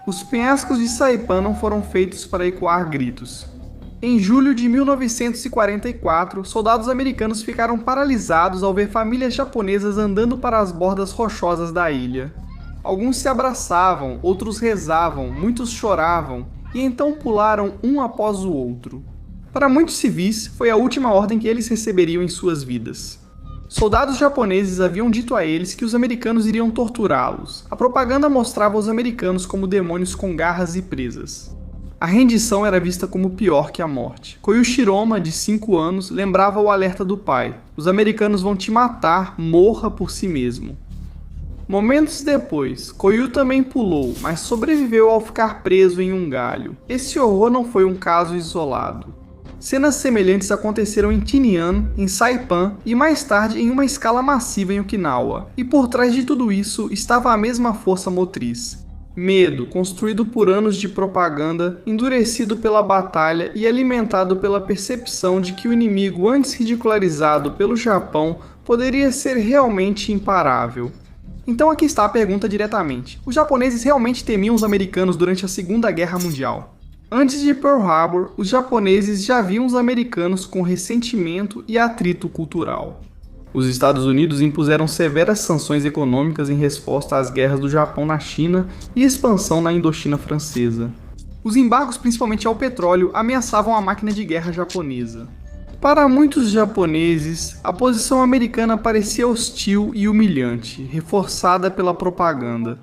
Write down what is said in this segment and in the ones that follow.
Os penhascos de Saipan não foram feitos para ecoar gritos. Em julho de 1944, soldados americanos ficaram paralisados ao ver famílias japonesas andando para as bordas rochosas da ilha. Alguns se abraçavam, outros rezavam, muitos choravam, e então pularam um após o outro. Para muitos civis, foi a última ordem que eles receberiam em suas vidas. Soldados japoneses haviam dito a eles que os americanos iriam torturá-los. A propaganda mostrava os americanos como demônios com garras e presas. A rendição era vista como pior que a morte. Koichiroma, de 5 anos, lembrava o alerta do pai: os americanos vão te matar, morra por si mesmo. Momentos depois, Koyu também pulou, mas sobreviveu ao ficar preso em um galho. Esse horror não foi um caso isolado. Cenas semelhantes aconteceram em Tinian, em Saipan e mais tarde em uma escala massiva em Okinawa. E por trás de tudo isso estava a mesma força motriz. Medo, construído por anos de propaganda, endurecido pela batalha e alimentado pela percepção de que o inimigo antes ridicularizado pelo Japão poderia ser realmente imparável. Então aqui está a pergunta diretamente. Os japoneses realmente temiam os americanos durante a Segunda Guerra Mundial? Antes de Pearl Harbor, os japoneses já viam os americanos com ressentimento e atrito cultural. Os Estados Unidos impuseram severas sanções econômicas em resposta às guerras do Japão na China e expansão na Indochina francesa. Os embargos, principalmente ao petróleo, ameaçavam a máquina de guerra japonesa. Para muitos japoneses, a posição americana parecia hostil e humilhante, reforçada pela propaganda.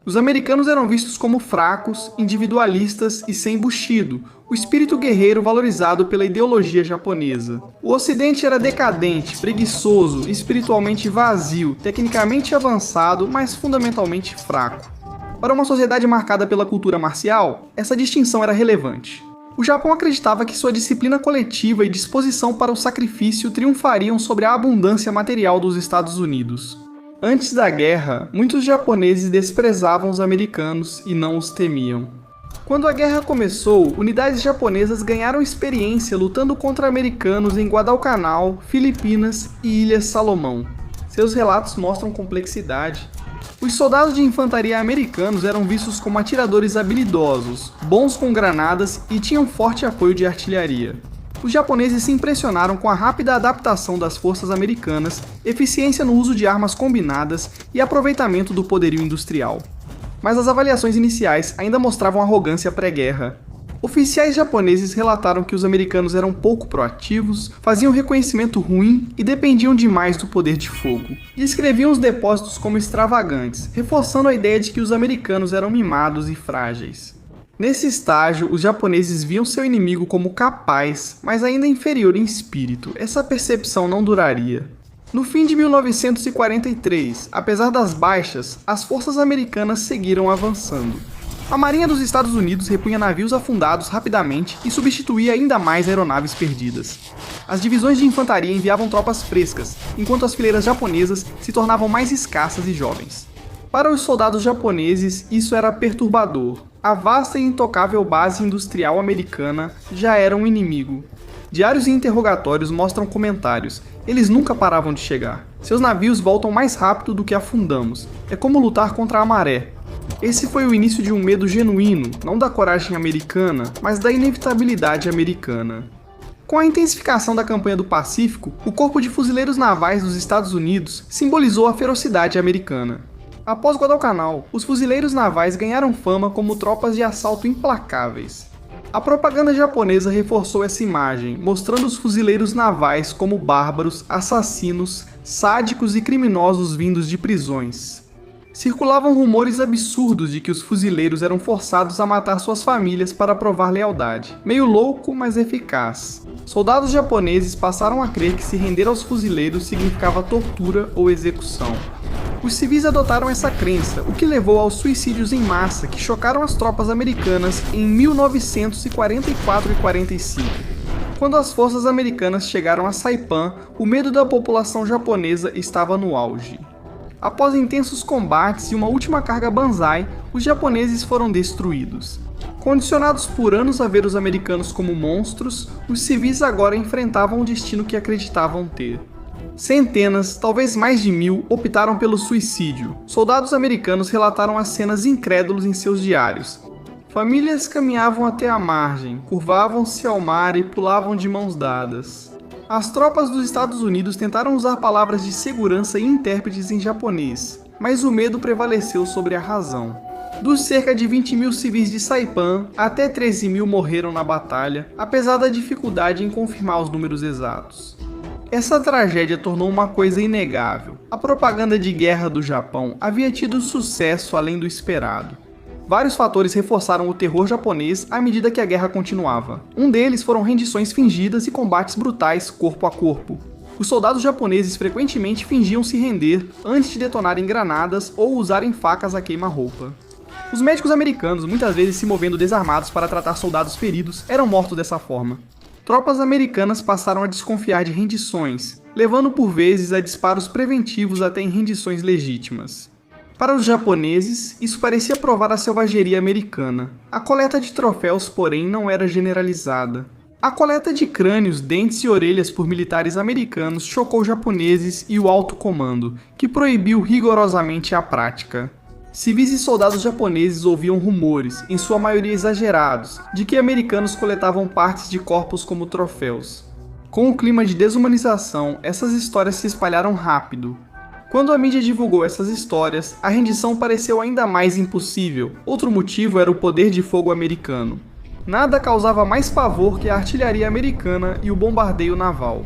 Os americanos eram vistos como fracos, individualistas e sem buchido, o espírito guerreiro valorizado pela ideologia japonesa. O Ocidente era decadente, preguiçoso, espiritualmente vazio, tecnicamente avançado, mas fundamentalmente fraco. Para uma sociedade marcada pela cultura marcial, essa distinção era relevante. O Japão acreditava que sua disciplina coletiva e disposição para o sacrifício triunfariam sobre a abundância material dos Estados Unidos. Antes da guerra, muitos japoneses desprezavam os americanos e não os temiam. Quando a guerra começou, unidades japonesas ganharam experiência lutando contra americanos em Guadalcanal, Filipinas e Ilhas Salomão. Seus relatos mostram complexidade. Os soldados de infantaria americanos eram vistos como atiradores habilidosos, bons com granadas e tinham forte apoio de artilharia. Os japoneses se impressionaram com a rápida adaptação das forças americanas, eficiência no uso de armas combinadas e aproveitamento do poderio industrial. Mas as avaliações iniciais ainda mostravam arrogância pré-guerra. Oficiais japoneses relataram que os americanos eram pouco proativos, faziam reconhecimento ruim e dependiam demais do poder de fogo. Descreviam os depósitos como extravagantes, reforçando a ideia de que os americanos eram mimados e frágeis. Nesse estágio, os japoneses viam seu inimigo como capaz, mas ainda inferior em espírito. Essa percepção não duraria. No fim de 1943, apesar das baixas, as forças americanas seguiram avançando. A Marinha dos Estados Unidos repunha navios afundados rapidamente e substituía ainda mais aeronaves perdidas. As divisões de infantaria enviavam tropas frescas, enquanto as fileiras japonesas se tornavam mais escassas e jovens. Para os soldados japoneses, isso era perturbador. A vasta e intocável base industrial americana já era um inimigo. Diários e interrogatórios mostram comentários. Eles nunca paravam de chegar. Seus navios voltam mais rápido do que afundamos. É como lutar contra a maré. Esse foi o início de um medo genuíno, não da coragem americana, mas da inevitabilidade americana. Com a intensificação da campanha do Pacífico, o Corpo de Fuzileiros Navais dos Estados Unidos simbolizou a ferocidade americana. Após Guadalcanal, os fuzileiros navais ganharam fama como tropas de assalto implacáveis. A propaganda japonesa reforçou essa imagem, mostrando os fuzileiros navais como bárbaros, assassinos, sádicos e criminosos vindos de prisões. Circulavam rumores absurdos de que os fuzileiros eram forçados a matar suas famílias para provar lealdade. Meio louco, mas eficaz. Soldados japoneses passaram a crer que se render aos fuzileiros significava tortura ou execução. Os civis adotaram essa crença, o que levou aos suicídios em massa que chocaram as tropas americanas em 1944 e 45. Quando as forças americanas chegaram a Saipan, o medo da população japonesa estava no auge. Após intensos combates e uma última carga Banzai, os japoneses foram destruídos. Condicionados por anos a ver os americanos como monstros, os civis agora enfrentavam o destino que acreditavam ter. Centenas, talvez mais de 1000, optaram pelo suicídio. Soldados americanos relataram as cenas incrédulos em seus diários. Famílias caminhavam até a margem, curvavam-se ao mar e pulavam de mãos dadas. As tropas dos Estados Unidos tentaram usar palavras de segurança e intérpretes em japonês, mas o medo prevaleceu sobre a razão. Dos cerca de 20.000 civis de Saipan, até 13.000 morreram na batalha, apesar da dificuldade em confirmar os números exatos. Essa tragédia tornou uma coisa inegável. A propaganda de guerra do Japão havia tido sucesso além do esperado. Vários fatores reforçaram o terror japonês à medida que a guerra continuava. Um deles foram rendições fingidas e combates brutais corpo a corpo. Os soldados japoneses frequentemente fingiam se render antes de detonarem granadas ou usarem facas a queima-roupa. Os médicos americanos, muitas vezes se movendo desarmados para tratar soldados feridos, eram mortos dessa forma. Tropas americanas passaram a desconfiar de rendições, levando por vezes a disparos preventivos até em rendições legítimas. Para os japoneses, isso parecia provar a selvageria americana. A coleta de troféus, porém, não era generalizada. A coleta de crânios, dentes e orelhas por militares americanos chocou japoneses e o alto comando, que proibiu rigorosamente a prática. Civis e soldados japoneses ouviam rumores, em sua maioria exagerados, de que americanos coletavam partes de corpos como troféus. Com o clima de desumanização, essas histórias se espalharam rápido. Quando a mídia divulgou essas histórias, a rendição pareceu ainda mais impossível. Outro motivo era o poder de fogo americano. Nada causava mais pavor que a artilharia americana e o bombardeio naval.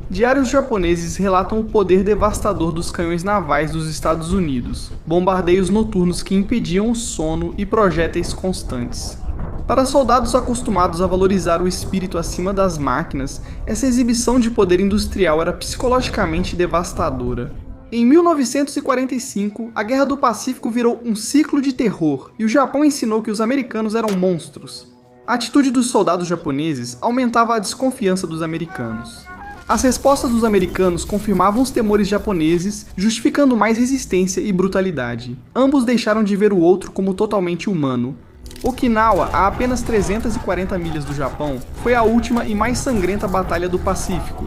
Diários japoneses relatam o poder devastador dos canhões navais dos Estados Unidos, bombardeios noturnos que impediam o sono e projéteis constantes. Para soldados acostumados a valorizar o espírito acima das máquinas, essa exibição de poder industrial era psicologicamente devastadora. Em 1945, a Guerra do Pacífico virou um ciclo de terror e o Japão ensinou que os americanos eram monstros. A atitude dos soldados japoneses aumentava a desconfiança dos americanos. As respostas dos americanos confirmavam os temores japoneses, justificando mais resistência e brutalidade. Ambos deixaram de ver o outro como totalmente humano. Okinawa, a apenas 340 milhas do Japão, foi a última e mais sangrenta batalha do Pacífico.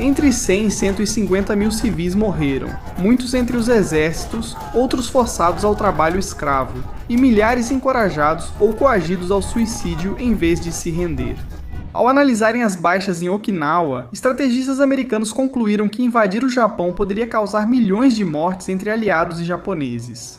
Entre 100 e 150 mil civis morreram, muitos entre os exércitos, outros forçados ao trabalho escravo, e milhares encorajados ou coagidos ao suicídio em vez de se render. Ao analisarem as baixas em Okinawa, estrategistas americanos concluíram que invadir o Japão poderia causar milhões de mortes entre aliados e japoneses.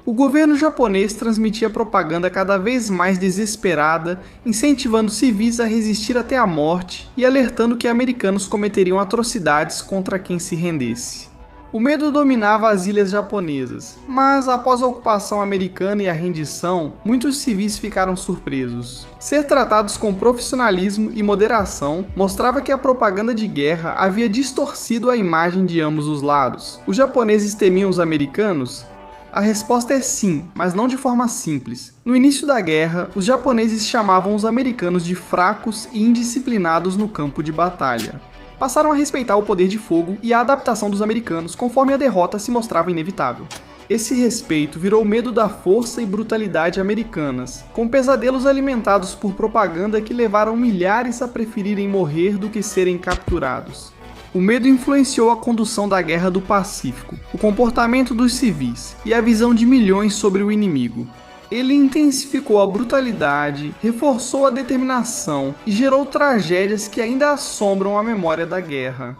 O governo japonês transmitia propaganda cada vez mais desesperada, incentivando civis a resistir até a morte e alertando que americanos cometeriam atrocidades contra quem se rendesse. O medo dominava as ilhas japonesas, mas após a ocupação americana e a rendição, muitos civis ficaram surpresos. Ser tratados com profissionalismo e moderação mostrava que a propaganda de guerra havia distorcido a imagem de ambos os lados. Os japoneses temiam os americanos? A resposta é sim, mas não de forma simples. No início da guerra, os japoneses chamavam os americanos de fracos e indisciplinados no campo de batalha. Passaram a respeitar o poder de fogo e a adaptação dos americanos conforme a derrota se mostrava inevitável. Esse respeito virou medo da força e brutalidade americanas, com pesadelos alimentados por propaganda que levaram milhares a preferirem morrer do que serem capturados. O medo influenciou a condução da Guerra do Pacífico, o comportamento dos civis e a visão de milhões sobre o inimigo. Ele intensificou a brutalidade, reforçou a determinação e gerou tragédias que ainda assombram a memória da guerra.